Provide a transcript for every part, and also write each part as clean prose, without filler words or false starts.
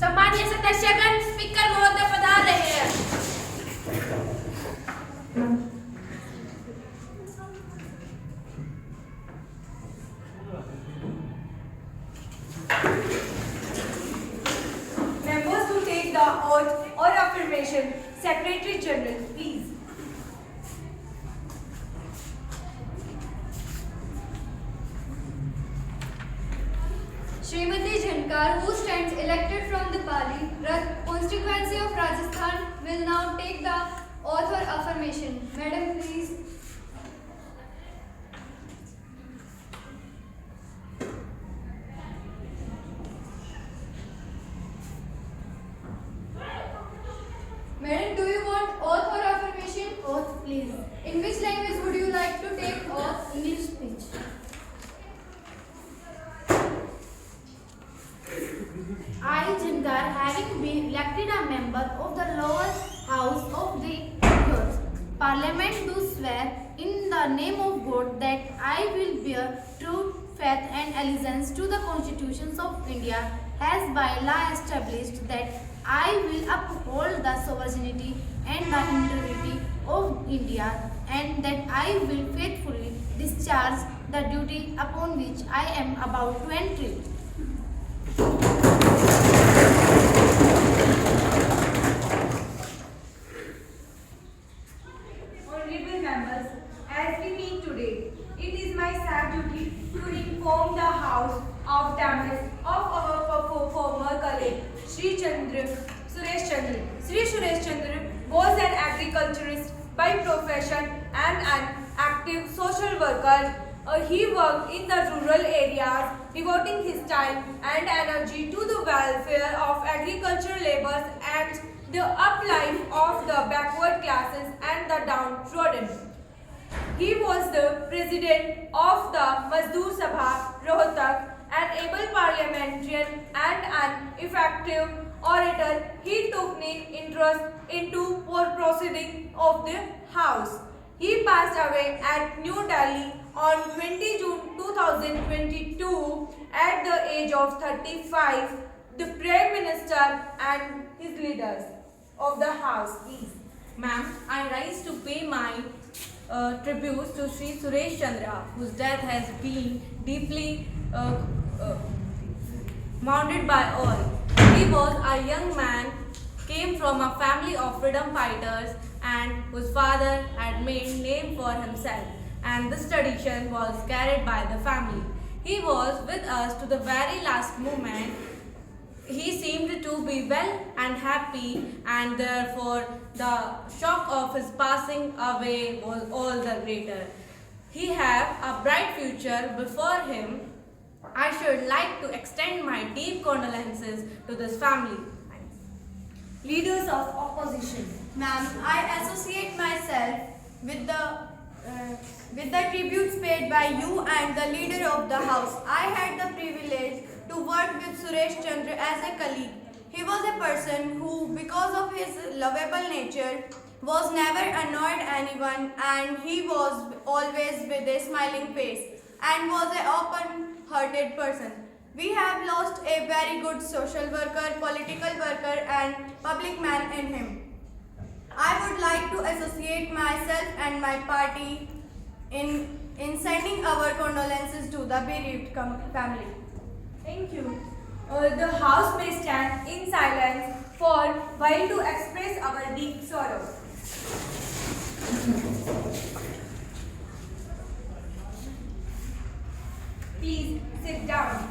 सम्मानीय सदस्यगण, स्पीकर महोदय पधार रहे हैं। Members to take the oath or affirmation. Secretary General, please. Srimati Jhankar, who stands elected from the Pali constituency of Rajasthan, will now take the oath or affirmation. Madam, please. Madam, do you want oath or affirmation? Oath, please. In which language would you like to take oath? English speech. I, Jhankar, having been elected a member of the lower house of the Youth Parliament, do swear in the name of God that I will bear true faith and allegiance to the constitutions of India, as by law established, that I will uphold the sovereignty and the integrity of India, and that I will faithfully discharge the duty upon which I am about to enter. Honorable members, as we meet today, it is my sad duty to inform the House of Tamils of our former colleague, Sri Suresh Chandra. Sri Suresh Chandra was an agriculturist by profession and an active social worker. He worked in the rural areas, devoting his time and energy to the welfare of agricultural laborers and the uplife of the backward classes and the downtrodden. He was the president of the Mazdoor Sabha Rohtak, an able parliamentarian and an effective orator. He took keen interest into proceedings of the House. He passed away at New Delhi on 20 June 2022 at the age of 35. The Prime Minister and his leaders of the House, please. Ma'am, I rise to pay my tributes to Sri Suresh Chandra, whose death has been deeply mourned by all. He was a young man, came from a family of freedom fighters, and whose father had made name for himself, and this tradition was carried by the family. He was with us to the very last moment. He seemed to be well and happy, and therefore the shock of his passing away was all the greater. He had a bright future before him. I should like to extend my deep condolences to this family. Leaders of opposition. Ma'am, I associate myself with the tributes paid by you and the leader of the house. I had the privilege to work with Suresh Chandra as a colleague. He was a person who, because of his lovable nature, was never annoyed anyone, and he was always with a smiling face and was an open-hearted person. We have lost a very good social worker, political worker and public man in him. I would like to associate myself and my party in sending our condolences to the bereaved family. Thank you. The House may stand in silence for while to express our deep sorrow. Please sit down.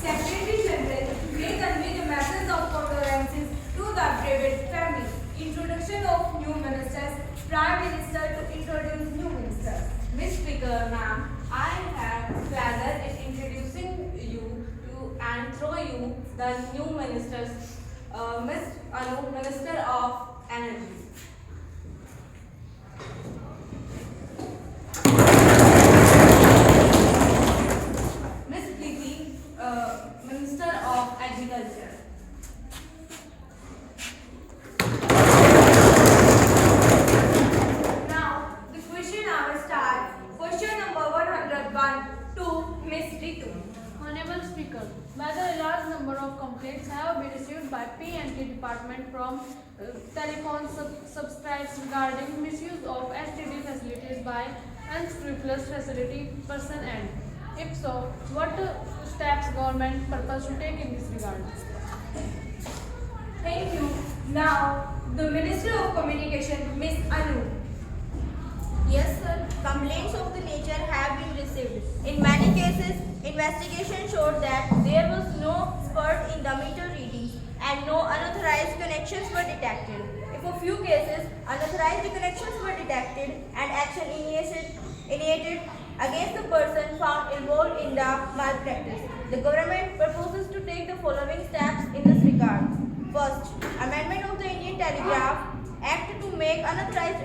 Secretary General may convey the message of condolences to the bereaved family. Introduction of new ministers. Prime Minister to introduce new ministers. Miss Speaker, ma'am, I have pleasure in introducing you to and through you the new ministers, Miss Anu, Minister of Energy. Miss Preeti, Minister of Agriculture. Now, the question hour starts. Question number 101 to Miss Ritu. Honorable Speaker, whether a large number of complaints have been received by P&T Department from telephone subscribers regarding misuse of STD facilities by unscrupulous facility person, and if so, what steps government purpose to take in this regard? Thank you. Now, the Minister of Communication, Ms. Anu. Yes, sir. Complaints of the nature have been received. In many cases, investigation showed that there was no spurt in the meter readings and no unauthorized connections were detected. In a few cases, unauthorized connections were detected and action initiated against the person found involved in the malpractice. The government proposes to take the following steps in this regard. First, amendment of the Indian Telegraph Act to make unauthorized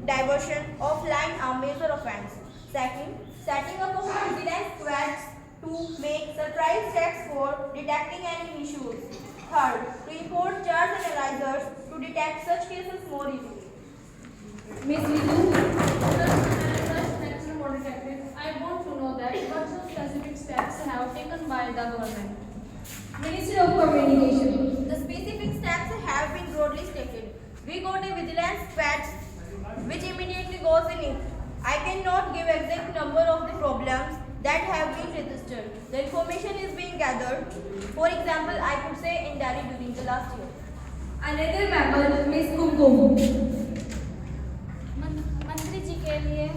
diversion of line a major offence. Second, setting up of vigilance squads to make surprise checks for detecting any issues. Third, to import charge analyzers to detect such cases more easily. Ms. Ritu. I want to know that what specific steps have taken by the government. Minister of Communication. The specific steps have been broadly stated. We got a vigilance squad which immediately goes in it. I cannot give exact number of the problems that have been registered. The information is being gathered. For example, I could say in Delhi during the last year. Another member, Ms. Kumkum. मंत्री जी के लिए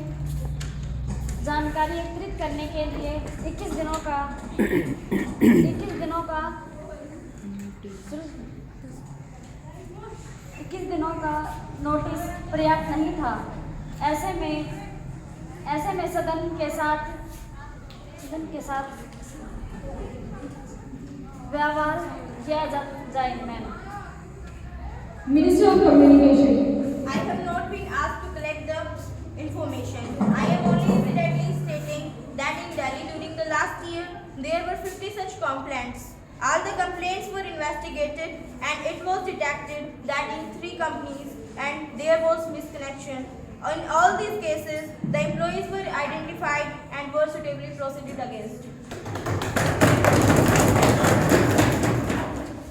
जानकारी एकत्रित करने के लिए 21 दिनों का नोटिस पर्याप्त नहीं था। ऐसे में सदन के साथ व्यवहार किया जाए। Ma'am, Minister of Communication. I have not been asked to collect the information. I am only immediately stating that in Delhi during the last year there were 50 such complaints. All the complaints were investigated and it was detected that in 3 companies and there was misconnection. In all these cases, the employees were identified and were suitably proceeded against.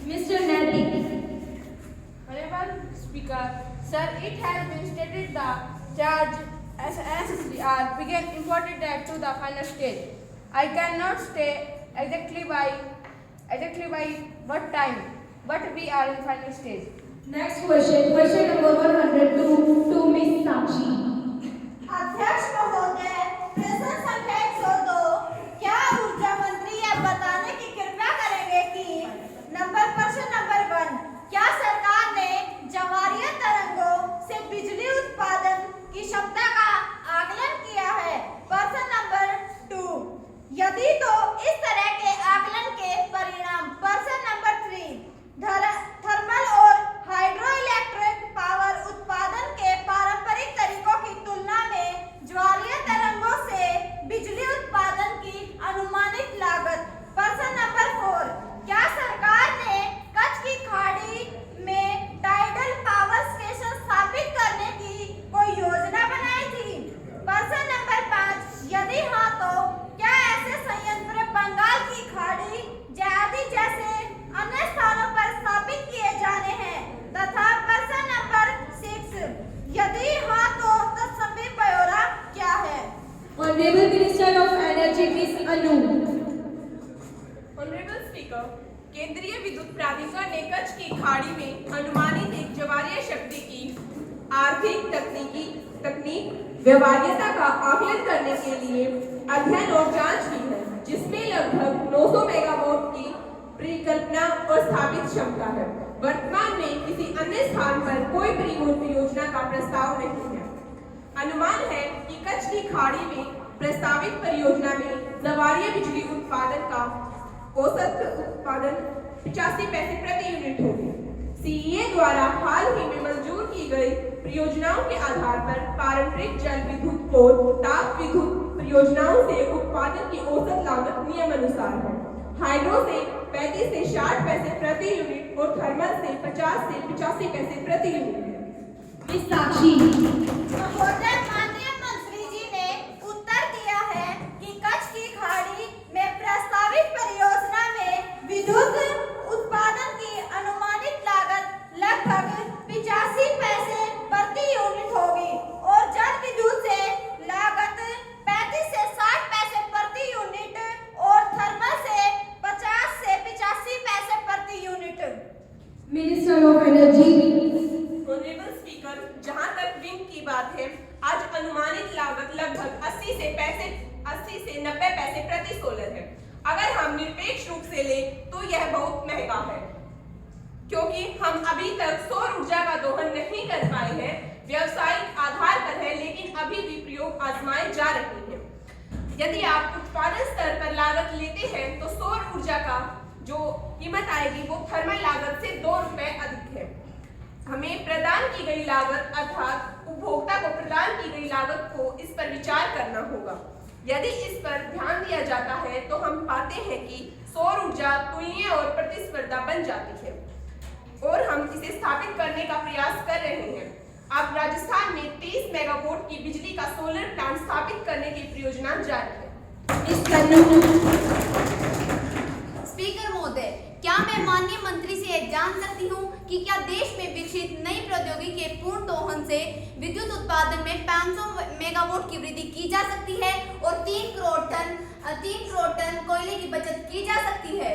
Mr. Nandi. Honorable Speaker, sir, it has been stated the charge as SSDR began imported that to the final stage. I cannot say exactly by what time, but we are in final stage. Next question number 102 to Ms. Sakshi. अध्यक्ष महोदय, प्रश्न संख्या 102, क्या ऊर्जा मंत्री यह बताने की कृपया करेंगे कि प्रश्न नंबर 1, क्या सरकार ने ज्वारीय तरंगों से बिजली उत्पादन की क्षमता का आकलन किया है? प्रश्न नंबर 2, यदि तो इस तरह के आकलन के परिणाम। प्रश्न नंबर 3, थर्मल और हाइड्रोइलेक्ट्रिक पावर उत्पादन के पारंपरिक तरीकों की तुलना में ज्वारीय तरंगों से बिजली उत्पादन की अनुमानित लागत। प्रश्न नंबर 4, क्या सरकार ने कच्छ की खाड़ी में टाइडल पावर स्टेशन स्थापित करने की कोई योजना बनाई थी? प्रश्न नंबर 5, यदि हाँ तो क्या ऐसे संयंत्र बंगाल की खाड़ी आदि जैसे अन्य स्थानों पर स्थापित किए जाने हैं? तथा प्रश्न नंबर 6, यदि हाँ तो तत्समय ब्यौरा क्या है? Honorable Minister of Energy, Ms. Anu. Honorable Speaker, केंद्रीय विद्युत प्राधिकरण ने कच्छ की खाड़ी में अनुमानित एक ज्वारीय शक्ति की आर्थिक तकनीक व्यवहार्यता का आकलन करने के लिए अध्ययन और जांच की है, जिसमें लगभग 900 मेगावाट की परिकल्पना और स्थापित क्षमता है। वर्तमान में किसी अन्य स्थान पर कोई परियोजना का प्रस्ताव नहीं है। अनुमान है कि कच्छ की खाड़ी में प्रस्तावित परियोजना में ज्वारीय बिजली उत्पादन का औसत उत्पादन 85 पैसे प्रति यूनिट होगी। सीईए द्वारा हाल ही में मंजूर की गई परियोजनाओं के आधार पर पारंपरिक जल विद्युत और ताप विद्युत परियोजनाओं से उत्पादन की औसत लागत नियमानुसार है। हाइड्रो से 35 से 60 पैसे प्रति यूनिट और थर्मल से 50 से 85 पैसे प्रति यूनिट है। Ms. Sakshi. महोदय, माननीय मंत्री जी ने उत्तर दिया है कि कच्छ की खाड़ी में प्रस्तावित सोलर है। अगर हम निरपेक्ष रूप से लें तो यह बहुत महंगा है, क्योंकि हम अभी तक सौर ऊर्जा का दोहन नहीं कर पाए हैं। व्यावसायिक आधार पर है, लेकिन अभी भी प्रयोग आजमाए जा रहे हैं। यदि आप उत्पादन स्तर पर लागत लेते हैं तो सौर ऊर्जा का जो कीमत आएगी वो थर्मल लागत से 2 रुपए अधिक है। हमें प्रदान की गई लागत अर्थात उपभोक्ता को प्रदान की गई लागत को इस पर विचार करना होगा। यदि इस पर ध्यान दिया जाता है तो हम पाते हैं कि सौर ऊर्जा तुलनीय और प्रतिस्पर्धा बन जाती है और हम इसे स्थापित करने का प्रयास कर रहे हैं। अब राजस्थान में 30 मेगावाट की बिजली का सोलर प्लांट स्थापित करने की परियोजना जारी है। स्पीकर महोदय, क्या मैं माननीय मंत्री से जान सकती हूँ कि क्या देश में विकसित नई प्रौद्योगिकी के पूर्ण दोहन से विद्युत उत्पादन में 500 मेगावाट की वृद्धि की जा सकती है और 3 करोड़ टन कोयले की बचत की जा सकती है?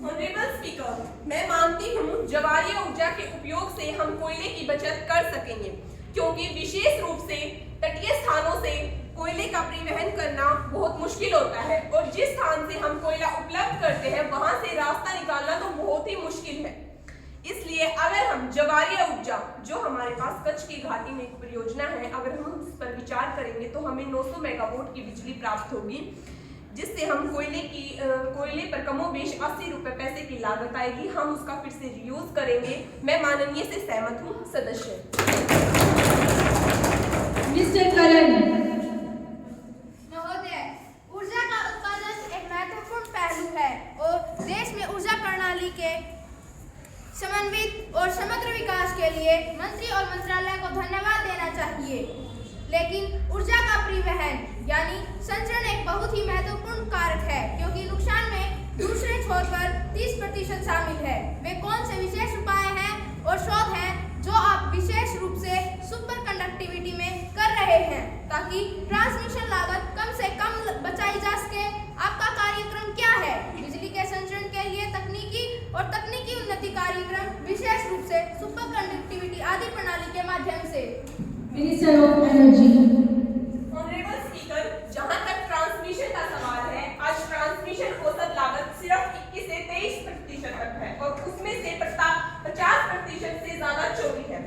ऑनरेबल स्पीकर, मैं मानती हूँ ज्वारीय ऊर्जा के उपयोग से हम कोयले की बचत कर सकेंगे, क्योंकि विशेष रूप से तटीय स्थानों से कोयले का परिवहन करना बहुत मुश्किल होता है और जिस स्थान से हम कोयला उपलब्ध करते हैं वहां से रास्ता निकालना तो बहुत ही मुश्किल है। इसलिए अगर हम ज्वारीय ऊर्जा, जो हमारे पास कच्छ की घाटी में एक परियोजना है, अगर हम इस पर विचार करेंगे तो हमें 900 मेगावाट की बिजली प्राप्त होगी, जिससे हम कोयले पर कमोबेश 80 रुपए पैसे की लागत आएगी। हम उसका फिर से रीयूज करेंगे। मैं माननीय से सहमत हूँ। सदस्य मिस्टर करण। महोदय, ऊर्जा का उत्पादन एक महत्वपूर्ण पहलू है और देश में ऊर्जा प्रणाली के समन्वित और समग्र विकास के लिए मंत्री और मंत्रालय को धन्यवाद देना चाहिए। लेकिन ऊर्जा का परिवहन यानी संचरण एक बहुत ही महत्वपूर्ण कारक है, क्योंकि नुकसान में दूसरे छोर पर 30% शामिल है। वे कौन से विशेष उपाय हैं और शोध हैं जो आप विशेष रूप से सुपर कंडक्टिविटी में कर रहे हैं, ताकि ट्रांसमिशन लागत कम से कम बचाई जा सके? आपका कार्यक्रम क्या है? बिजली के संचरण के लिए तकनीकी उन्नति कार्यक्रम, विशेष रूप से सुपर कंडक्टिविटी आदि प्रणाली के माध्यम से। Minister of energy. Honourable speaker, जहां तक ट्रांसमिशन का सवाल है, आज ट्रांसमिशन औसत लागत सिर्फ 21 से 23% तक है और उसमें से 50% से ज्यादा चोरी है।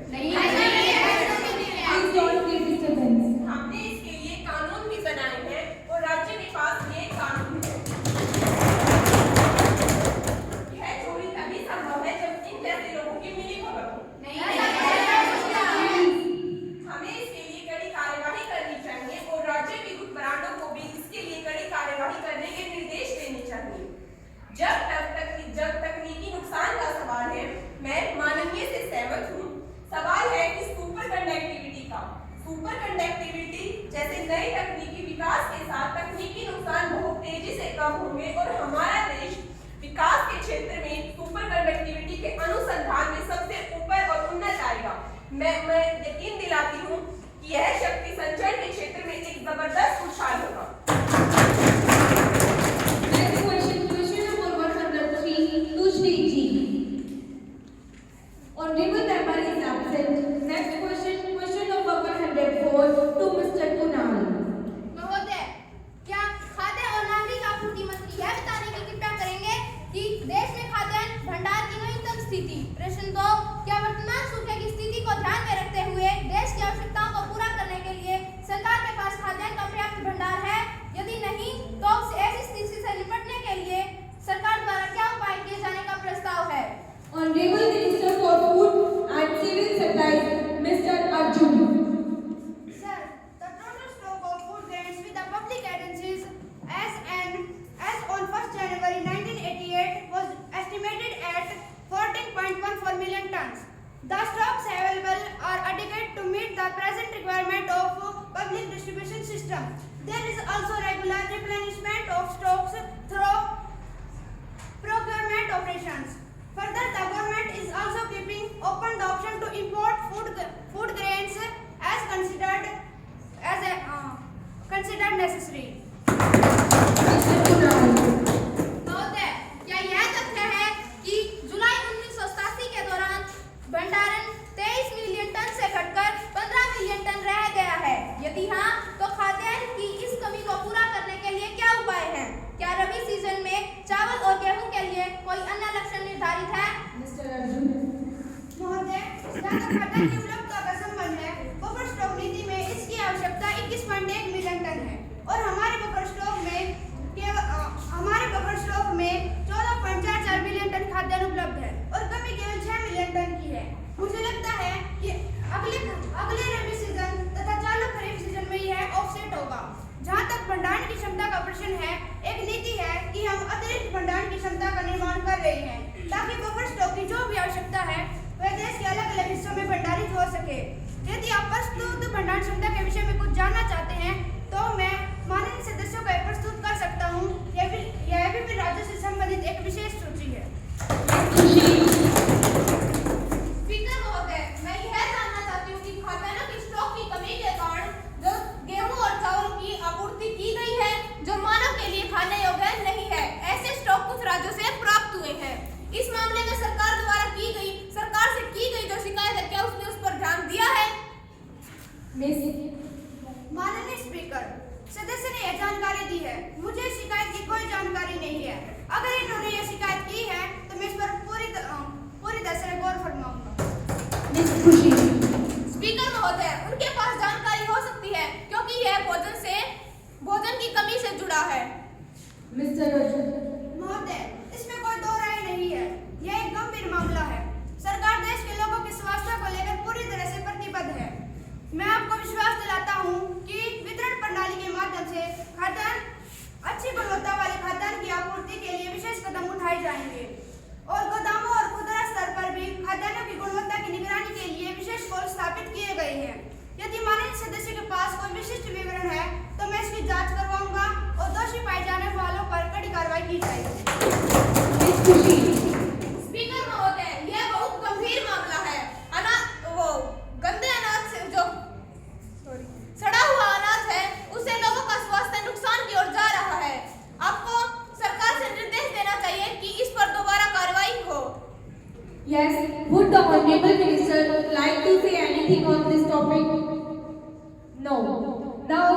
हमने इसके लिए कानून भी बनाए हैं और राज्य के पास ये कानून है। यह चोरी तभी संभव है जब इन जैसे लोगों की मिलीभगत हो। हमें इसके लिए कड़ी कार्यवाही करनी चाहिए और राज्य विद्युत ब्रांडों को भी इसके लिए कड़ी कार्यवाही करने के निर्देश देने चाहिए। जब तकनीकी नुकसान का सवाल है, मैं माननीय से सहमत हूँ। सवाल है कि सुपर कंडक्टिविटी का। सुपर कंडक्टिविटी जैसे नई तकनीकी विकास के साथ तकनीकी नुकसान बहुत तेजी से कम होंगे और हमारा देश विकास के क्षेत्र में सुपर कंडक्टिविटी के अनुसंधान में सबसे ऊपर और उन्नत आएगा। मैं यकीन दिलाती हूँ कि यह शक्ति संचरण के क्षेत्र में एक जबरदस्त उछाल होगा। Honorable member is absent. Next question number 104 to Mr. Kunal. महोदय, क्या खाद्य और नागरिक आपूर्ति मंत्री यह बताने की कृपया करेंगे कि देश में खाद्यान्न भंडार की नवीनतम स्थिति? प्रश्न 2, क्या वर्तमान सूखे की स्थिति को ध्यान में रखते हुए देश की आवश्यकताओं को पूरा करने के लिए खाद्यान्न की उपलब्धता का संबंध है, बफर स्टॉक नीति में इसकी आवश्यकता 21.1 मिलियन टन है और हमारे बफर स्टॉक में 14.44 मिलियन टन खाद्यान्न उपलब्ध है और कमी केवल 6 मिलियन टन की है। मुझे लगता है कि अगले रबी सीजन तथा चालू खरीफ सीजन में यह ऑफसेट होगा। जहां तक भंडारण की क्षमता का प्रश्न है, एक नीति है कि हम अतिरिक्त भंडारण की क्षमता का निर्माण कर रहे हैं ताकि बफर स्टॉक की जो भी आवश्यकता है वह देश के अलग अलग हिस्सों में भंडारित हो सके। यदि आप प्रस्तुत भंडारण क्षमता के विषय में कुछ जानना चाहते हैं तो मैं माननीय सदस्यों को प्रस्तुत कर सकता हूँ। यह विभिन्न राज्यों से संबंधित एक विशेष सूची है। स्पीकर महोदय, मैं यह जानना चाहती हूँ कि खाद्यान्न की स्टॉक की कमी के कारण जो गेहूं और चावल की आपूर्ति की गई है जो मानव के लिए खाने योग्य नहीं है, ऐसे स्टॉक कुछ राज्यों से प्राप्त हुए हैं। इस मामले में सरकार से की गई जो शिकायत है, क्या उसने उस पर ध्यान दिया है? माननीय स्पीकर, सदस्य ने यह जानकारी दी है। मुझे शिकायत की कोई जानकारी नहीं है। अगर इन्होंने यह शिकायत की है तो मैं इस पर पूरी तरह से गौर फरमाऊंगा। स्पीकर महोदय, उनके पास जानकारी हो सकती है क्योंकि यह भोजन की कमी से जुड़ा है। महोदय, इसमें कोई दो राय नहीं है। यह एक गंभीर मामला है। सरकार देश के लोगों के स्वास्थ्य को लेकर पूरी तरह से प्रतिबद्ध है। मैं आपको विश्वास दिलाता हूं कि वितरण प्रणाली के माध्यम से अच्छी गुणवत्ता वाले खाद्यान्न की आपूर्ति के लिए विशेष कदम उठाए जाएंगे और गोदामों और खुदरा स्तर पर भी खाद्यान्न की गुणवत्ता की निगरानी के लिए विशेष कोल स्थापित किए गए हैं। यदि माननीय सदस्य के पास कोई विशिष्ट विवरण है तो मैं इसकी जांच करवाऊंगा और दोषी पाए जाने वालों पर कड़ी कार्रवाई की जाएगी। स्पीकर महोदय, यह बहुत गंभीर मामला है। गंदे अनाज से जो सड़ा हुआ अनाज है उससे लोगों का स्वास्थ्य नुकसान की ओर जा रहा है। आपको सरकार से निर्देश देना चाहिए कि इस पर दोबारा कार्रवाई हो। Yes, would the Honorable Minister like to say anything on this topic? No. Now,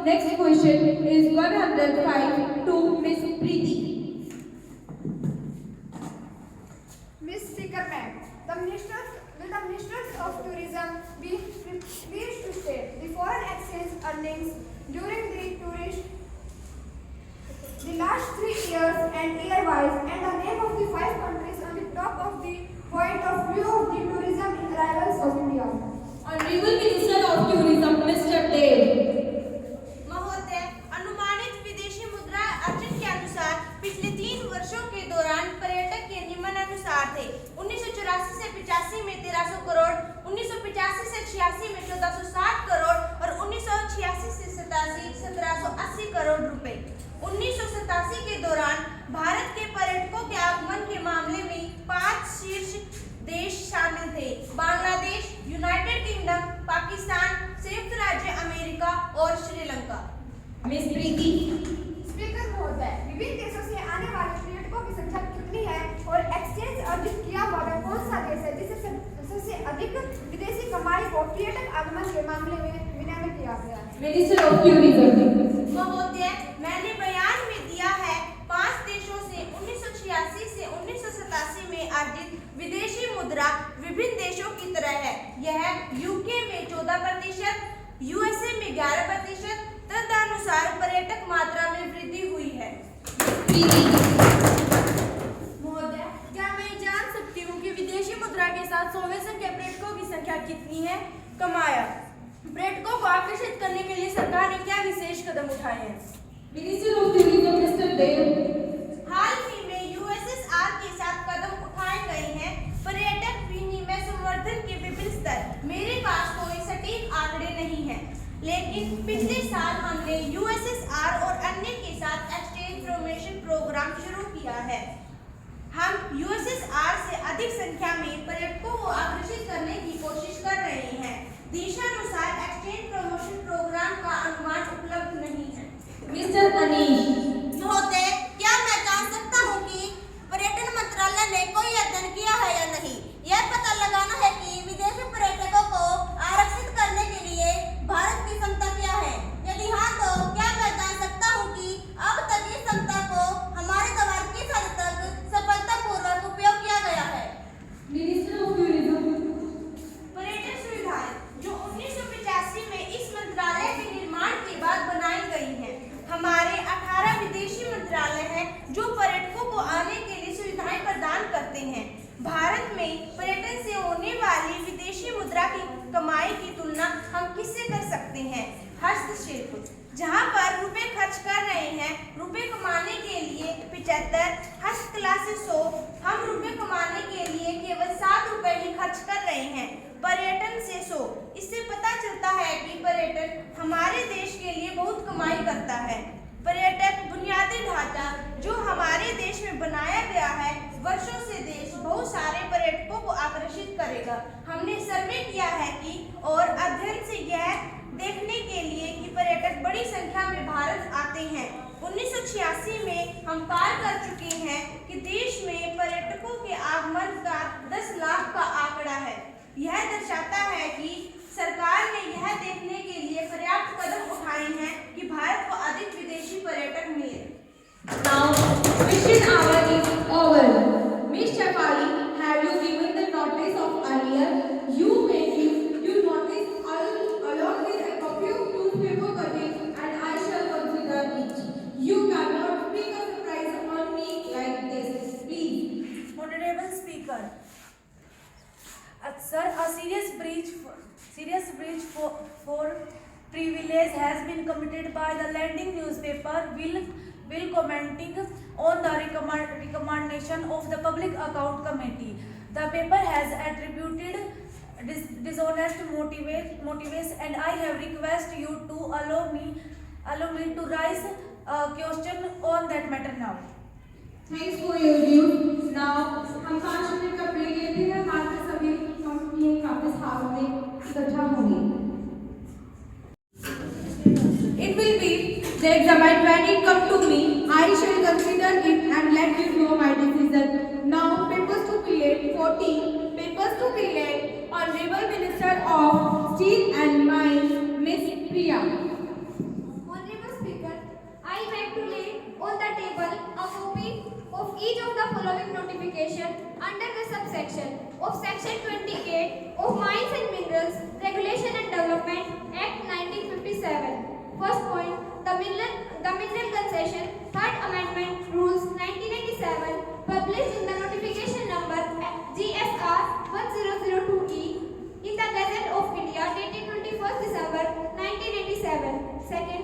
next question is 105 to Miss Preeti. Miss Speaker Ma'am, the Ministers of Tourism be pleased to state the foreign exchange earnings during the last 3 years and year-wise and the name of the 5 countries on the top of the point of view of the tourism arrivals of India. Honorable Minister of Tourism, Mr. Dev. महोदय, अनुमानित विदेशी मुद्रा अर्जन के अनुसार पिछले 3 वर्षों के दौरान पर्यटक के निम्नानुसार थे। 1984 से 85 में 1300 करोड़, 1985 से 86 में 1460 करोड़ और 1986 से 87 1780 करोड़ रुपए। 1987 के दौरान भारत के पर्यटकों के आगमन के मामले में 5 शीर्ष देश शामिल थे: बांग्लादेश, यूनाइटेड किंगडम, पाकिस्तान, संयुक्त राज्य अमेरिका और श्रीलंका। Miss Preeti. स्पीकर महोदय, विभिन्न देशों से आने वाले पर्यटकों की संख्या कितनी है और एक्सचेंज अर्जित किया हुआ कौन सा देश है जिससे सबसे अधिक विदेशी कमाई को पर्यटक आगमन के मामले में विनियमित किया गया है? Minister of Tourism. महोदय, मैंने बयान में दिया है 5 देशों से 1986 से 1987 में अर्जित विदेशी मुद्रा विभिन्न देशों की तरह है। यह यूके में 14%, यूएसए में 11%, तदनुसार पर्यटक मात्रा में वृद्धि हुई है। महोदय, क्या मैं जान सकती हूँ कि विदेशी मुद्रा के साथ सोवेसन के पर्यटकों की संख्या कितनी है? कमाया। पर्यटकों को आकर्षित करने के लिए सरकार ने क्या विशेष कदम उठाए हैं? Minister of Tourism, Mr. Dev. हाल ही में यूएसएसआर के साथ कदम उठाए गए हैं। पर्यटक विनिमय संवर्धन के विभिन्न स्तर। मेरे पास कोई सटीक आंकड़े नहीं हैं, लेकिन पिछले साल हमने यूएसएसआर और अन्य के साथ एक्सचेंज प्रमोशन प्रोग्राम शुरू किया है। हम यूएसएसआर से अधिक संख्या में पर्यटकों को आकर्षित करने की कोशिश कर रहे हैं। दिशानुसार एक्सचेंज प्रमोशन प्रोग्राम का अनुमान उपलब्ध नहीं है। Mr. Anish. महोदय, क्या मैं जान सकता हूँ कि पर्यटन मंत्रालय ने कोई अध्ययन किया है या नहीं? यह पता लगाना है कि विदेशी पर्यटकों को आरक्षित करने के लिए भारत की क्षमता क्या है। यदि हाँ, तो क्या मैं जान सकता हूँ कि अब तक इस क्षमता को हमारे द्वारा किस हद तक सफलतापूर्वक उपयोग किया गया है? Minister of Tourism. पर्यटन हस्तशिल्प, जहां पर रुपए खर्च कर रहे हैं रुपए कमाने के लिए 75, हस्तकला से 100। हम रुपए कमाने के लिए केवल 7 रुपए ही खर्च कर रहे हैं। पर्यटन से 100। इससे पता चलता है कि पर्यटन हमारे देश के लिए बहुत कमाई करता है। पर्यटक बुनियादी ढांचा जो हमारे देश में बनाया गया है, वर्षों से देश बहुत सारे पर्यटकों को आकर्षित करेगा। हमने सर्वे किया है कि और अध्ययन से यह देखने के लिए कि पर्यटक बड़ी संख्या में भारत आते हैं। 1986 में हम पार कर चुके हैं कि देश में पर्यटकों के आगमन का 10 लाख का आंकड़ा है। यह दर्शाता है कि सरकार ने यह देखने के लिए पर्याप्त कदम उठाए हैं कि भारत को अधिक विदेशी पर्यटक मिले। Now, question hour is over. Miss Shafali, have you given the notice of earlier? You may give your notice along with a copy of newspaper cutting, and I shall consider it. You cannot make a surprise on me like this, please. Honorable Speaker, sir, a serious breach for privilege has been committed by the lending newspaper will commenting on the recommendation of the Public Account Committee. The paper has attributed dishonest motives, and I have requested you to allow me to raise a question on that matter now. Thanks for your views. Now, हम 5 minute का break लेते हैं। बाद में सभी हम ये वापस हाल में इकट्ठा होंगे। It will be the examined when it come to me. I shall consider it and let you know my decision. Now, papers to be laid. 14 papers to be laid. Honorable Minister of Steel and Mines, Miss Priya. Honorable Speaker, I beg to lay on the table a copy of each of the following notification under the subsection of Section 28 of Mines and Minerals Regulation and Development Act 1957. First point, the Mineral Concession Third Amendment Rules 1987, published in the notification number GSR 1002E in the Gazette of India dated 21st December 1987. Second,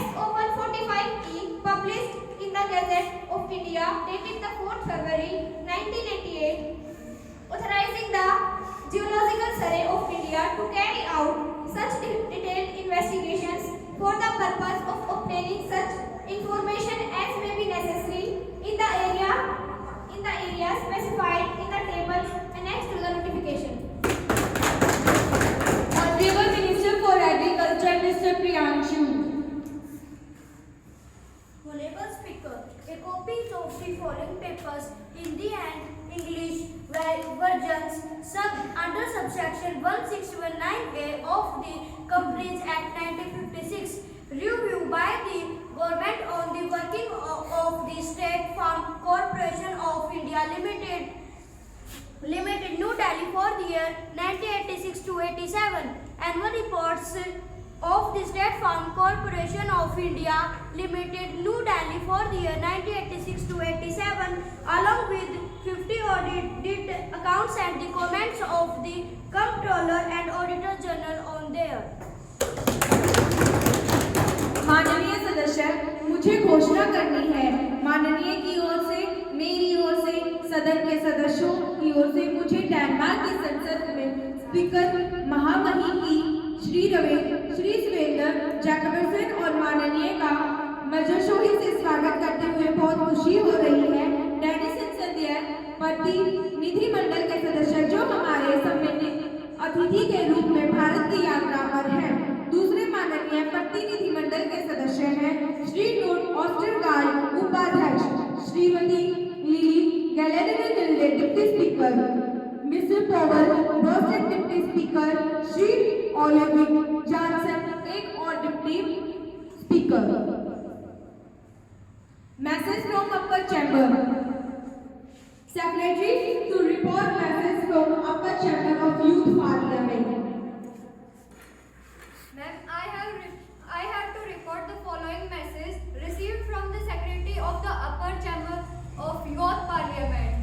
SO 145E published in the Gazette of India dated the 4th February 1988, authorizing the Geological Survey of India to carry out such detailed investigations for the purpose of obtaining such information as may be necessary in the area specified in the table annexed to the notification. Honorable Minister for Agriculture, Mr. Priyanshu. Honorable Speaker, a copy of the following papers, Hindi and English versions, under subsection 1619A of the Companies Act 1956, review by the Government on the working of the State Farm Corporation of India Limited, New Delhi for the year 1986 to 87. Annual reports of the State Farm Corporation of India Limited, New Delhi for the year 1986 to 87, along with 50 audited accounts and the comments of the Comptroller and Auditor General on there. माननीय सदस्य, मुझे घोषणा करनी है। माननीय की ओर से, मेरी ओर से, सदन के सदस्यों की ओर से मुझे डेनमार्क की संसद में स्पीकर महामहिम की श्री सुरेंद्र जैकबसन और माननीय का मजशोही से स्वागत करते हुए बहुत खुशी हो रही है। डेनिस संसदीय प्रतिनिधि मंडल के सदस्य जो हमारे सम्मानित अतिथि के रूप में भारत की यात्रा पर हैं। दूसरे माननीय प्रतिनिधि मंडल के सदस्य हैं श्री नोट ऑस्टरगार्ड उपाध्यक्ष, Shrimati Lily Galerin deputy speaker, mister Power Rosted deputy speaker, Shri Olivik Johnson एक और deputy speaker. Message from upper chamber. Secretary to report message from upper chamber of youth parliament. Ma'am, I have to report the following message received from the Secretary of the Upper Chamber of Youth Parliament.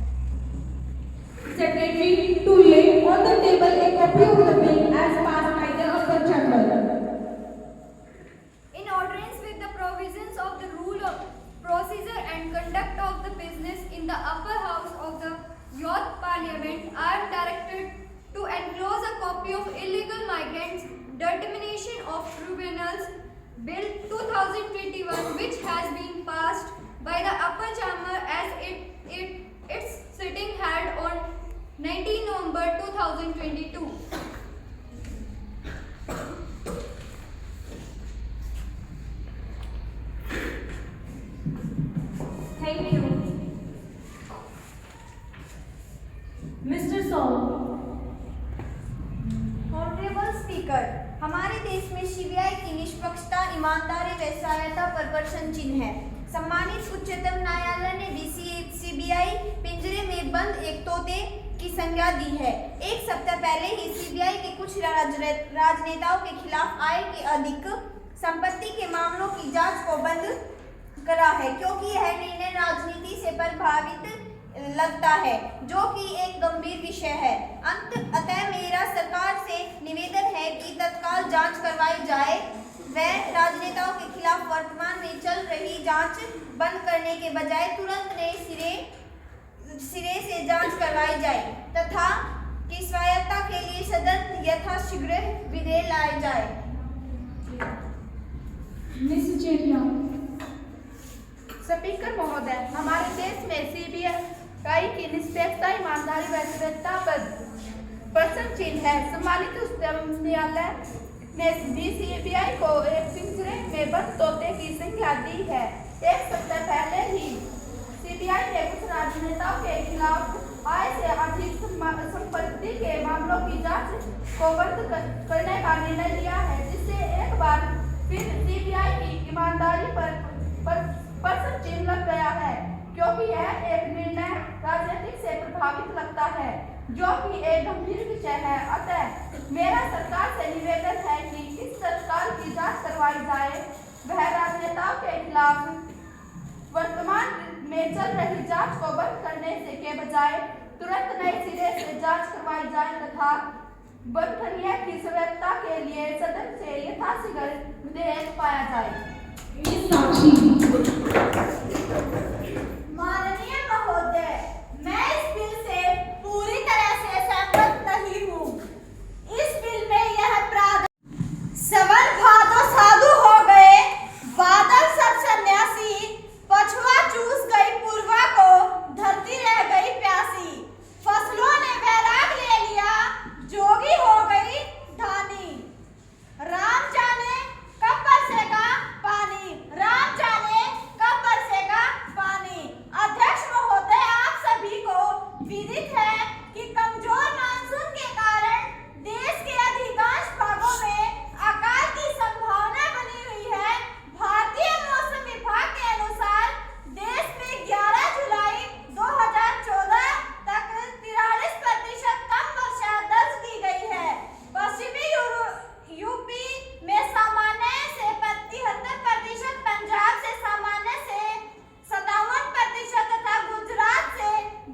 Secretary to lay on the table a copy of the bill as passed by the upper chamber. in the upper house of the Youth Parliament, I am directed to enclose a copy of Illegal Migrants Determination of Tribunals Bill 2021, which has been passed by the upper chamber as its sitting held on 19 November 2022. Thank you. Mr. Saul. Honourable speaker, हमारे देश में CBI की निष्पक्षता, ईमानदारी व सहायता पर प्रश्न चिन्ह है। सम्मानित उच्चतम न्यायालय ने भी सीबीआई पिंजरे में बंद एक तोते की संज्ञा दी है। एक सप्ताह पहले ही सीबीआई के कुछ राजनेताओं के खिलाफ आय के अधिक संपत्ति के मामलों की जांच को बंद करा है, क्योंकि यह निर्णय राजनीति से प्रभावित लगता है, जो कि एक गंभीर विषय है। अतः मेरा सरकार से निवेदन है कि तत्काल जांच करवाई जाए व राजनेताओं के खिलाफ वर्तमान में चल रही जांच बंद करने के बजाय तुरंत नए सिरे से जांच करवाई जाए तथा कि स्वायत्ता के लिए सदन यथाशीघ्र विधेयक लाए जाए। मिस चेरिया। स्पीकर महोदय, हमारे देश में सीबीआई की निष्पक्षता, ईमानदारी व सहायता पर प्रश्न चिन्ह है। सम्मानित उच्चतम न्यायालय ने भी सीबीआई को एक पिंजरे में बंद तोते की संज्ञा दी है। एक सप्ताह पहले ही सीबीआई ने कुछ राजनेताओं के खिलाफ आय से अधिक संपत्ति के मामलों की जांच को बंद करने का निर्णय लिया है, जिससे एक बार फिर सीबीआई की ईमानदारी पर प्रश्न चिन्ह लग गया है, क्योंकि यह एक निर्णय राजनीतिक से प्रभावित लगता है, जो कि एक गंभीर विषय है। अतः मेरा सरकार से निवेदन है कि इस तत्काल की जांच करवाई जाए वह राजनेताओं के खिलाफ वर्तमान में चल रही जांच को बंद करने से के बजाय तुरंत नए सिरे से जांच करवाई जाए तथा बंधनीय की स्वायत्ता के लिए सदन से यथाशीघ्र विधेयक पाया जाए। माननीय महोदय, मैं इस बिल से पूरी तरह से सहमत नहीं हूँ। इस बिल में यह प्रावधान सवन भादो साधु हो गए, बादल सब सन्यासी, पछुआ चूस गई पूर्वा को, धरती रह गई प्यासी, फसलों ने बैराग ले लिया, जोगी हो गई धानी, राम जाने कब बरसेगा पानी, राम जाने कब बरसेगा पानी। अध्यक्ष महोदय, आप सभी को विदित है कि कमजोर मानसून के कारण देश के अधिकांश भागों में अकाल की संभावना बनी हुई है। भारतीय मौसम विभाग के अनुसार देश में 11 जुलाई 2014 तक 43% कम वर्षा दर्ज की गई है। पश्चिमी यूपी में सामान्य से 73%, पंजाब से सामान्य से 57% तथा गुजरात से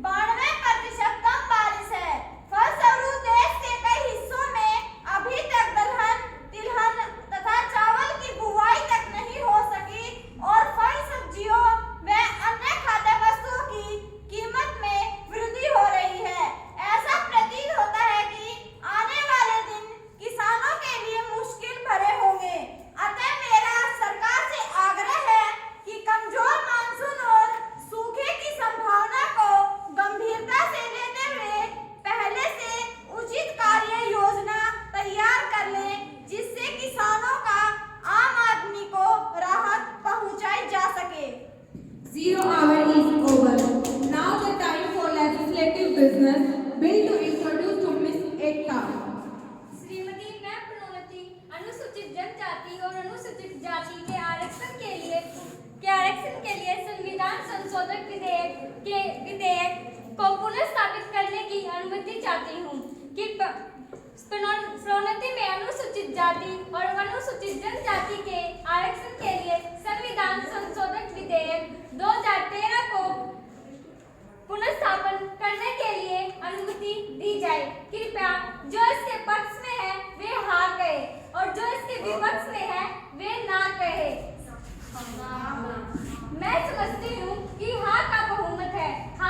92% कम बारिश है। फलस्वरूप देश के कई हिस्सों में अभी तक दलहन, तिलहन तथा चावल की बुवाई तक नहीं हो सकी और फल, सब्जियों व अन्य खाद्य वस्तुओं की कीमत में वृद्धि हो रही है। ऐसा प्रतीत होता है कि आने वाले दिन किसानों के लिए मुश्किल भरे होंगे। अतः मेरा सरकार से आग्रह है कि कमजोर मानसून और सूखे की संभावना को गंभीरता से लेते हुए पहले से उचित कार्य योजना तैयार कर लें, जिससे किसानों का आम आदमी को राहत पहुंचाई जा सके। 0 hour is over. Now the time for legislative business. Bill to introduce to Miss Ekta. Shrimati मैं प्रोन्नति अनुसूचित जनजाति और अनुसूचित जाति के आरक्षण के लिए संविधान संशोधन विधेयक को पुनर्स्थापित करने की अनुमति चाहती हूँ कि प्रोन्नति में अनुसूचित जाति और अनुसूचित जनजाति के आरक्षण के लिए संविधान संशोधन विधेयक 2013 को पुनर्स्थापन करने के लिए अनुमति दी जाए। कृपया जो इसके पक्ष में है वे हाँ कहे और जो इसके विपक्ष में है वे ना कहे। मैं समझती हूँ कि हाँ का बहुमत है। हाँ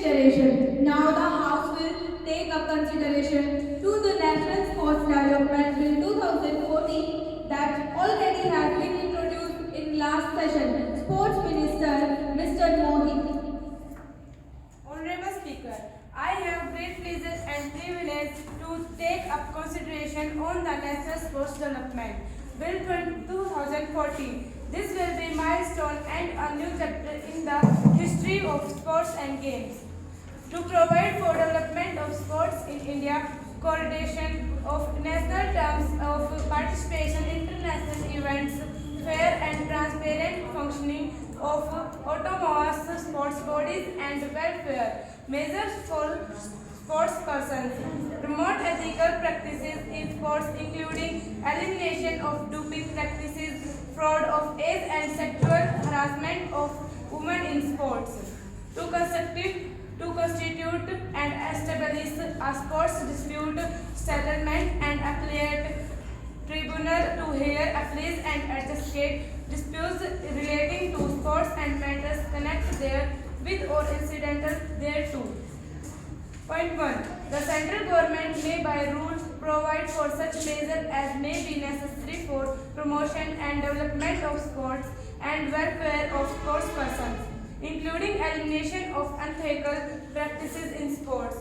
consideration. Now the House will take up consideration to the National Sports Development Bill 2014 that already has been introduced in last session. Sports Minister Mr. Mohit. Honorable Speaker, I have great pleasure and privilege to take up consideration on the National Sports Development Bill 2014. This will be a milestone and a new chapter in the history of sports and games. To provide for development of sports in India, coordination of national terms of participation in international events, fair and transparent functioning of autonomous sports bodies and welfare measures for sports persons, promote ethical practices in sports including elimination of doping practices, fraud of age and sexual harassment of women in sports, to constitute and establish a sports dispute settlement and appellate tribunal to hear appeals and adjudicate disputes relating to sports and matters connected there with or incidental thereto. Point 1. The central government may by rules provide for such measures as may be necessary for promotion and development of sports and welfare of sports persons, including elimination of unethical practices in sports.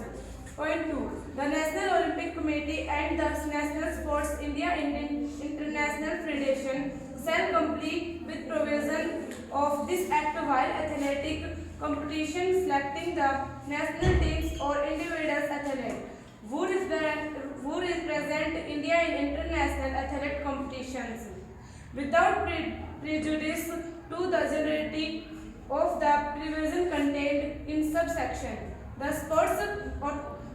Point 2. The National Olympic Committee and the National Sports India International Federation shall complete with provision of this act while athletic competition selecting the national teams or individual athlete who represent India in international athletic competitions without prejudice to the generality of the provision contained in subsection. The Sports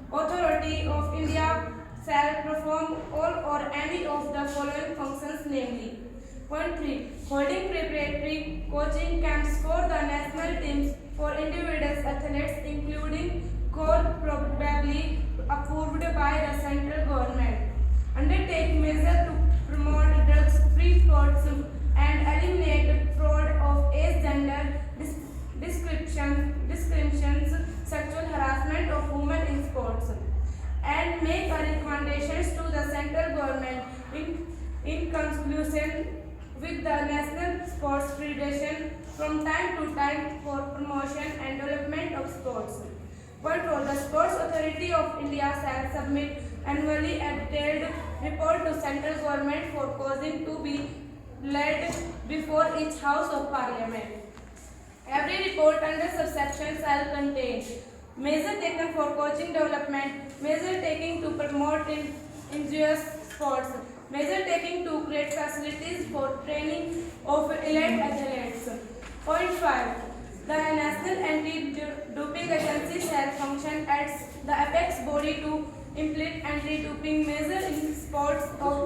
Authority of India shall perform all or any of the following functions, namely: Point 3. Holding preparatory coaching camps for the national teams for individual athletes, including core probably approved by the central government. Undertake measures to promote drugs-free sports and eliminate fraud of age, gender discriminations, sexual harassment of women in sports, and make recommendations to the central government in conclusion with the National Sports Federation from time to time for promotion and development of sports. Point 4. The Sports Authority of India shall submit annually a detailed report to central government for causing to be laid before each House of Parliament. Every report under subsection shall contain measure taken for coaching development, measure taken to promote injurious sports, measure taken to create facilities for training of elite athletes. Point 5. The National Anti-Doping Agency shall function as the apex body to implement anti-doping measures in sports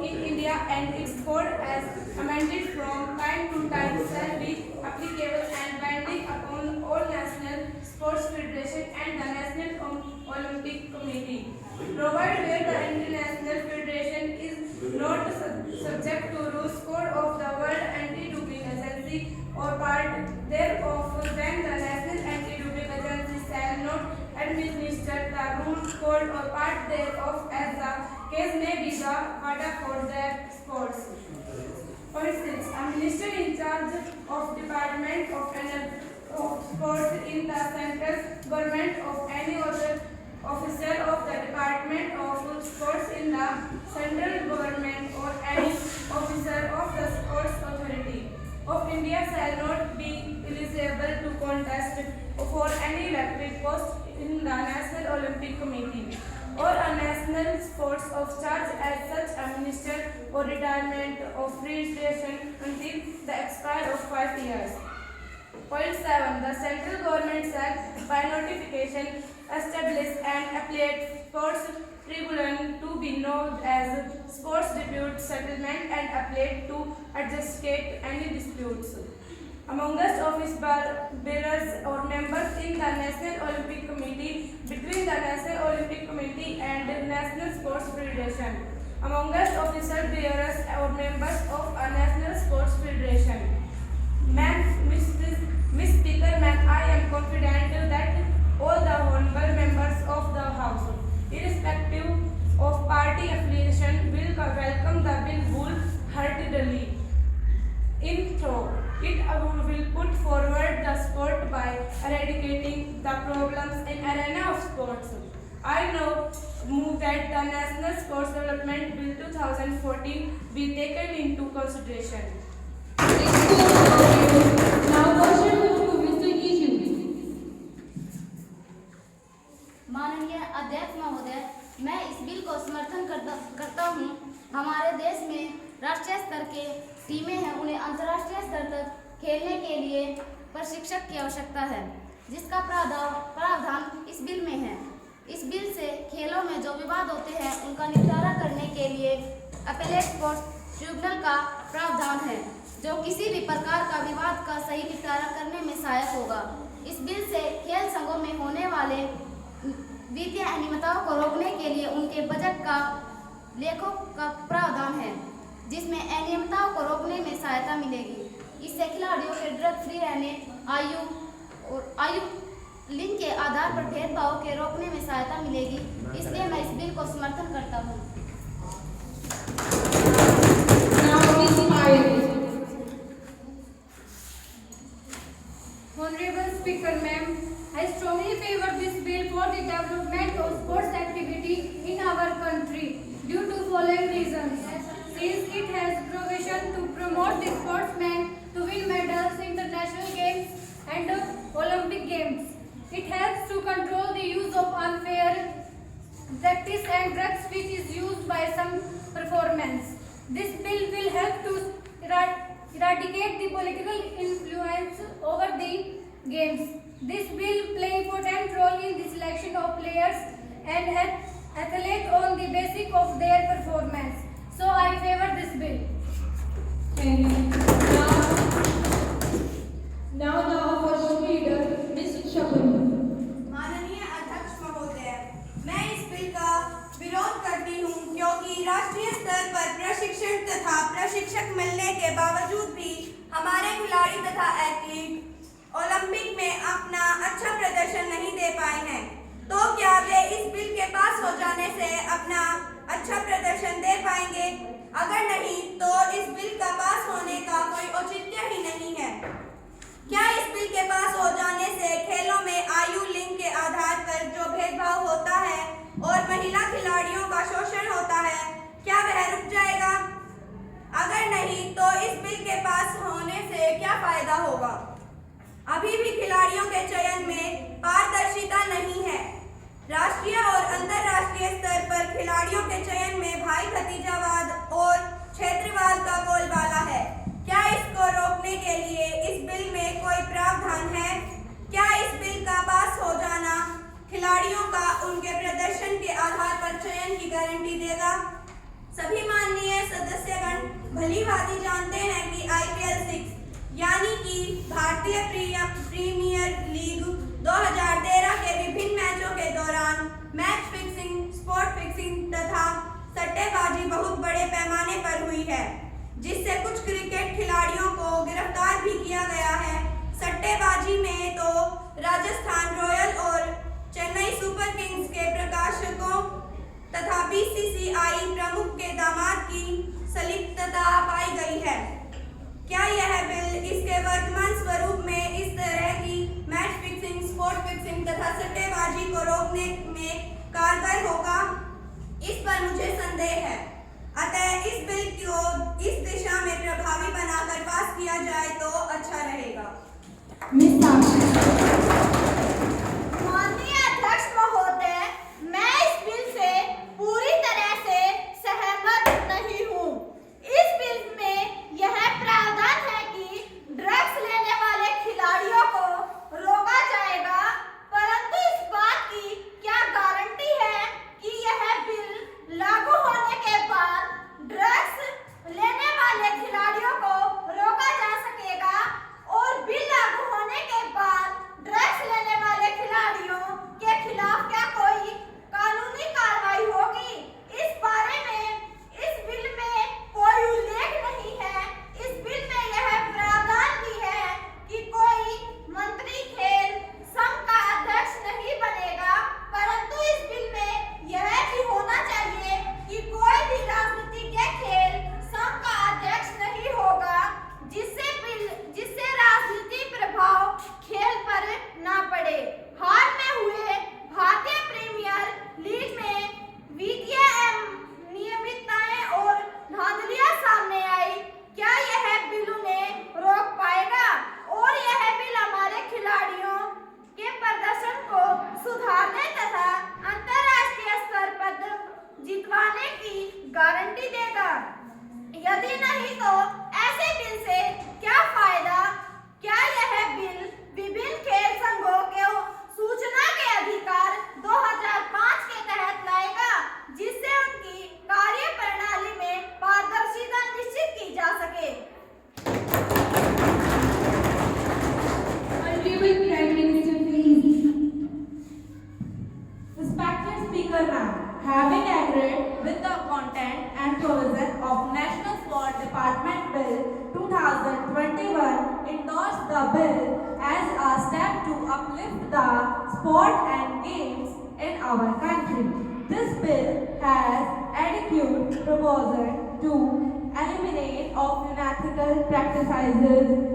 in India, and its code as amended from time to time shall be applicable and binding upon all national sports federation and the National Olympic Committee. Provided where the International Federation is not subject to rules code of the World Anti-Doping Agency or part thereof, then the National Anti-Doping Agency shall not administer the rules code or part thereof as the case may be the harder for their sports. Point 6. A minister in charge of Department of Sports in the central government of any other officer of the Department of Sports in the central government or any officer of the Sports Authority of India shall not be eligible to contest for any elected post in the National Olympic Committee or a national sports of charge as such a minister for retirement of free station until the expire of 5 years. Point 7. The central government shall by notification establish an appellate sports tribunal to be known as sports dispute settlement and appellate to adjudicate any disputes amongst office bearers or members in the National Olympic Committee, between the National Olympic Committee and the National Sports Federation, amongst officer bearers or members of a National Sports Federation. Miss Speaker, I am confident that all the problems in arena of sports. I now move that the National Sports Development Bill 2014 be taken into consideration. Now question to Mr. Iju. माननीय अध्यक्ष महोदय, मैं इस bill को समर्थन करता हूँ। हमारे देश में राष्ट्रीय स्तर के टीमें हैं, उन्हें अंतर्राष्ट्रीय स्तर तक खेलने के लिए प्रशिक्षक की आवश्यकता है, जिसका प्रावधान इस बिल में है। इस बिल से खेलों में जो विवाद होते हैं उनका निपटारा करने के लिए अपीलेट स्पोर्ट्स ट्रिब्यूनल का प्रावधान है, जो किसी भी प्रकार का विवाद का सही निपटारा करने में सहायक होगा। इस बिल से खेल संघों में होने वाले वित्तीय अनियमितताओं को रोकने के लिए उनके बजट का लेखों का प्रावधान है, जिसमें अनियमितताओं को रोकने में सहायता मिलेगी। इससे खिलाड़ियों के ड्रग फ्री रहने, आयु लिंग के आधार पर भेदभाव के रोकने में सहायता मिलेगी। इसलिए मैं इस बिल को समर्थन करता हूँ। Honorable Speaker, ma'am, I strongly favor this bill for the development of sports activity in our country due to following reasons. Since it has provision to promote the sportsmen to win medals in international games and Olympic games. It helps to control the use of unfair practice and drugs which is used by some performance. This bill will help to eradicate the political influence over the games. This will play important role in the selection of players and athletes on the basis of their performance. So I favor this bill. Now the opposition leader, Ms. Shakuni. माननीय अध्यक्ष महोदय, मैं इस bill का विरोध करती हूँ क्योंकि राष्ट्रीय स्तर पर प्रशिक्षण तथा प्रशिक्षक मिलने के बावजूद भी हमारे खिलाड़ी तथा एथलीट ओलंपिक में अपना अच्छा प्रदर्शन नहीं दे पाए हैं। तो क्या वे इस बिल के पास हो जाने से अपना अच्छा प्रदर्शन दे पाएंगे? अगर नहीं तो इस बिल का पास होने का कोई औचित्य ही नहीं है। क्या इस बिल के पास हो जाने से खेलों में आयु लिंग के आधार पर जो भेदभाव होता है और महिला खिलाड़ियों का शोषण होता है, क्या वह रुक जाएगा? अगर नहीं तो इस बिल के पास होने से क्या फायदा होगा? अभी भी खिलाड़ियों के चयन में पारदर्शिता नहीं है। राष्ट्रीय और अंतर्राष्ट्रीय स्तर पर खिलाड़ियों के चयन में भाई भतीजावाद और क्षेत्रवाद का बोलबाला है। क्या इसको रोकने के लिए इस बिल में कोई प्रावधान है? क्या इस बिल का पास हो जाना खिलाड़ियों का उनके प्रदर्शन के आधार पर चयन की गारंटी देगा? सभी माननीय सदस्यगण भली भांति जानते हैं कि IPL 6 यानी कि भारतीय प्रीमियर लीग 2013 के विभिन्न मैचों के दौरान मैच फिक्सिंग, स्पॉट फिक्सिंग तथा सट्टेबाजी बहुत बड़े पैमाने पर हुई है, जिससे कुछ क्रिकेट खिलाड़ियों को गिरफ्तार भी किया गया है। सट्टेबाजी में तो राजस्थान रॉयल और चेन्नई सुपर किंग्स के प्रकाशकों तथा BCCI प्रमुख के दामाद की संलिप्तता पाई गई है। क्या यह बिल इसके वर्तमान स्वरूप में इस तरह की मैच फिक्सिंग, स्पॉट फिक्सिंग तथा सट्टेबाजी को रोकने में कारगर होगा? इस पर मुझे संदेह है। अतः इस बिल को इस दिशा में प्रभावी बनाकर पास किया जाए तो अच्छा रहेगा। माननीय अध्यक्ष महोदय, मैं इस बिल से पूरी तरह से सहमत नहीं हूँ। इस बिल में यह प्रावधान है कि ड्रग्स लेने वाले खिलाड़ियों को रोका जाएगा, परंतु इस बात की क्या गारंटी है कि यह बिल लागू होने के बाद ड्रग्स लेने वाले खिलाड़ियों को रोका जा सकेगा और बिल लागू होने के man, having agreed with the content and provision of National Sport Department Bill 2021, endorsed the bill as a step to uplift the sport and games in our country. This bill has adequate provision to eliminate of unethical practices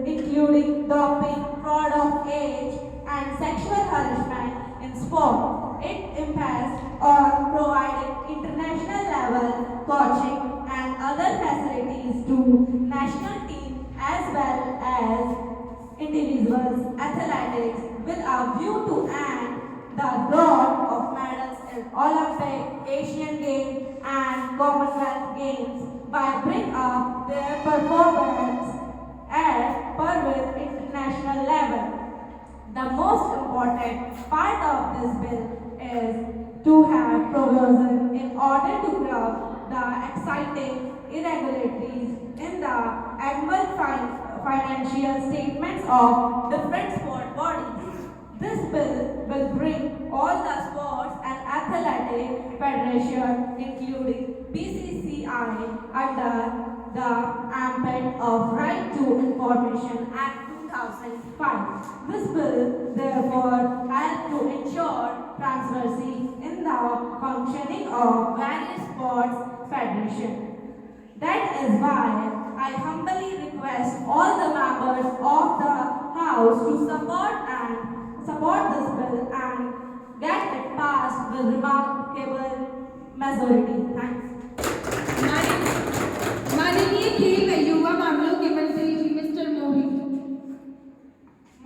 including doping, fraud of age, and sexual harassment in sport. It impairs on providing international level coaching and other facilities to national teams as well as individuals athletics with a view to end the drought of medals in Olympic, Asian Games and Commonwealth Games by bring up their performance at par with international level. The most important part of this bill is to have provision in order to curb the exciting irregularities in the annual financial statements of different sport bodies. This bill will bring all the sports and athletic federations, including BCCI, under the ambit of Right to Information Act 2005. This bill therefore helps to ensure transparency in the functioning of various sports federations. That is why I humbly request all the members of the House to support this bill and get it passed with remarkable majority. Thanks. माननीय खेल व युवा मामलों के मंत्री जी mister मोहित।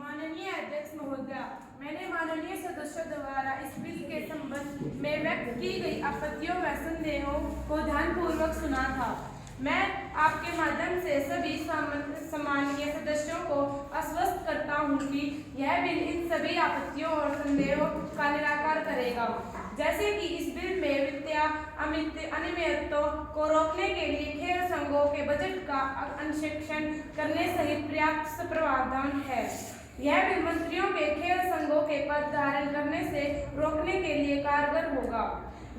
माननीय अध्यक्ष महोदया, मैंने माननीय सदस्यों द्वारा इस बिल के संबंध में व्यक्त की गई आपत्तियों व संदेहों को ध्यानपूर्वक सुना था। मैं आपके माध्यम से सभी सम्माननीय सदस्यों को आश्वस्त करता हूं कि यह बिल इन सभी आपत्तियों और संदेहों का निराकरण करेगा। जैसे कि इस बिल में वित्तीय अनियमितताओं को रोकने के लिए खेल संघों के बजट का अनुशंसन करने सहित पर्याप्त प्रावधान है। यह बिल मंत्रियों के खेल संघों के पद धारण करने से रोकने के लिए कारगर होगा।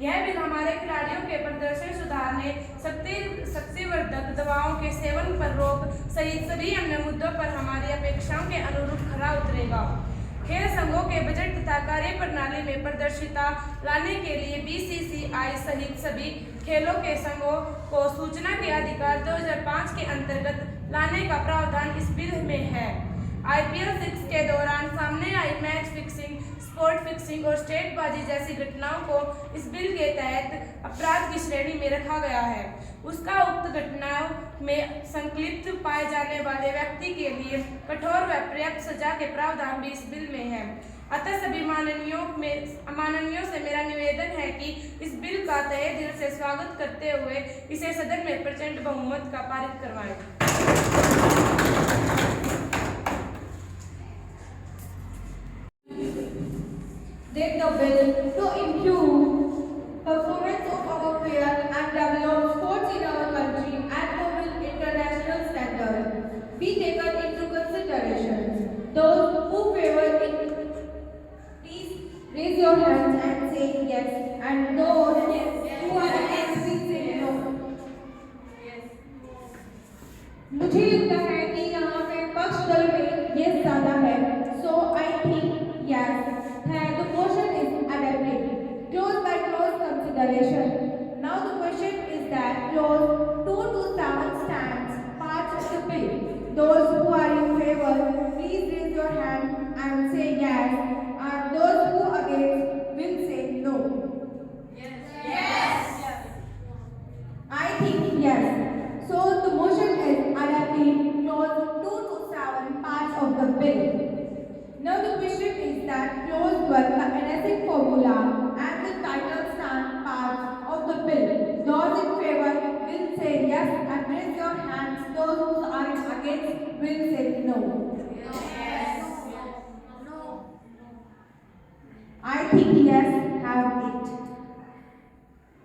यह बिल हमारे खिलाड़ियों के प्रदर्शन सुधारने, शक्तिवर्धक दवाओं के सेवन पर रोक सहित सभी अन्य मुद्दों पर हमारी अपेक्षाओं के अनुरूप खरा उतरेगा। खेल संघों के बजट तथा कार्य प्रणाली में पारदर्शिता लाने के लिए बीसीसीआई सहित सभी खेलों के संघों को सूचना के अधिकार 2005 के अंतर्गत लाने का प्रावधान इस बिल में है। IPL 6 के दौरान सामने आई मैच फिक्सिंग, स्पॉट फिक्सिंग और स्टेटबाजी जैसी घटनाओं को इस बिल के तहत अपराध की श्रेणी में रखा गया है। उसका उक्त घटनाओं में संलिप्त पाए जाने वाले व्यक्ति के लिए कठोर व पर्याप्त सजा के प्रावधान भी इस बिल में है। अतः सभी माननीयों से मेरा निवेदन है कि इस बिल का तहे दिल से स्वागत करते हुए इसे सदन में प्रचंड बहुमत का पारित करवाएं। That the bill to improve performance of our players and develop sports in our country at global international standards be taken into consideration. Those who favor it, please raise your hands and say yes, and those who are against, please say no. मुझे लगता है कि यहाँ पे पक्ष दल में yes ज़्यादा है, so I think yes. The motion is adopted. Clause by clause consideration. Now the question is that clause 227 stands parts of the bill. Those who are in favor, please raise your hand and say yes. And those who against will say no. Yes. I think yes. So the motion is adopted. Clause 227 parts of the bill. Now the question is that clause 12, the NSC formula and the title stand parts of the bill. Those in favor will say yes and raise your hands. Those who are against will say no. Yes. No. I think yes have it.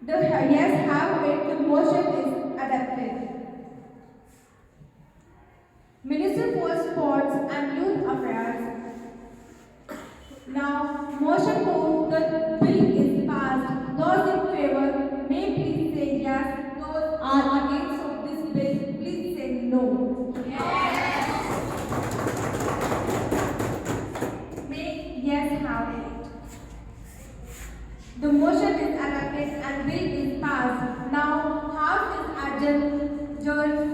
The yes have it. The motion is adopted. Minister for Sports and Youth Affairs. Now, motion move the bill is passed. Those जो